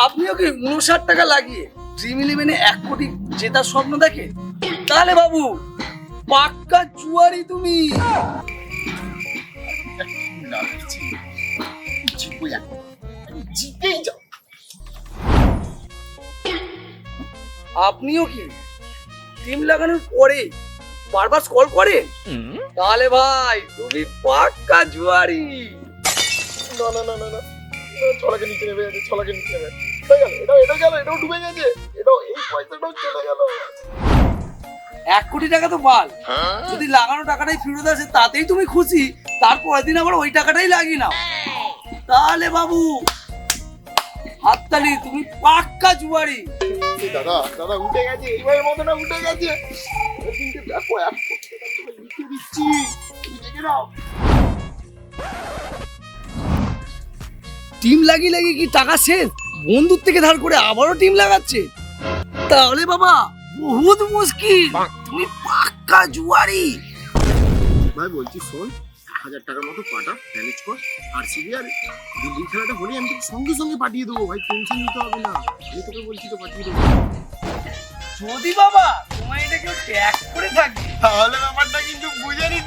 আপনিও কি 59 টাকা লাগিয়ে ড্রিম ইলেভেনে 1 কোটি জেতার স্বপ্ন দেখে? তাহলে বাবু পাক্কা জুয়ারি তুমি। জিতেই যাও। আপনিও কি টিম লাগানোর পরে বারবার কল করেন? তাহলে ভাই তুমি পাক্কা জুয়ারি। না না না না না, ছলাকে নিচে নেমে গেছে, ছলাকে নিচে নেমে হয়ে গেল। এটাও গেল, এটাও ডুবে গেছে, এটাও এই পয়সাটাও চলে গেল। 1 কোটি টাকা তো বাল, যদি লাগানো টাকাটাই ফেরত আসে তাতেই তুমি খুশি, তারপরের দিন আবার ওই টাকাটাই লাগিয়ে নাও। তাহলে বাবু হাততালি, তুমি পাক্কা জুয়ারি। দাদা দাদা উঠে গেছে, এইবারের মতো না উঠে গেছে। কিন্তু দেখো 1 কোটি টাকা তোকে লিখে দিচ্ছি, লিখে নাও। টিম লাগিয়ে লাগিয়ে কি টাকা শেষ? বন্ধুর থেকে ধার করে আবারও টিম লাগাচ্ছে? তাহলে বাবা বহুত মুশকিল, তুমি পাক্কা জুয়ারি। ভাই বলছি শোন, 1000 টাকার মতো পাঠা, ম্যানেজ কর। আর সিবি আর দিল্লির খেলাটা হলে আমি তোকে সঙ্গে সঙ্গে পাঠিয়ে দেবো ভাই, টেনশন নিতে হবে না। আমি তোকে বলছি তো পাঠিয়ে দেবো। যদি বাবা তোমার এটা কেউ ট্যাগ করে থাকে তাহলে ব্যাপারটা কিন্তু বুঝে নি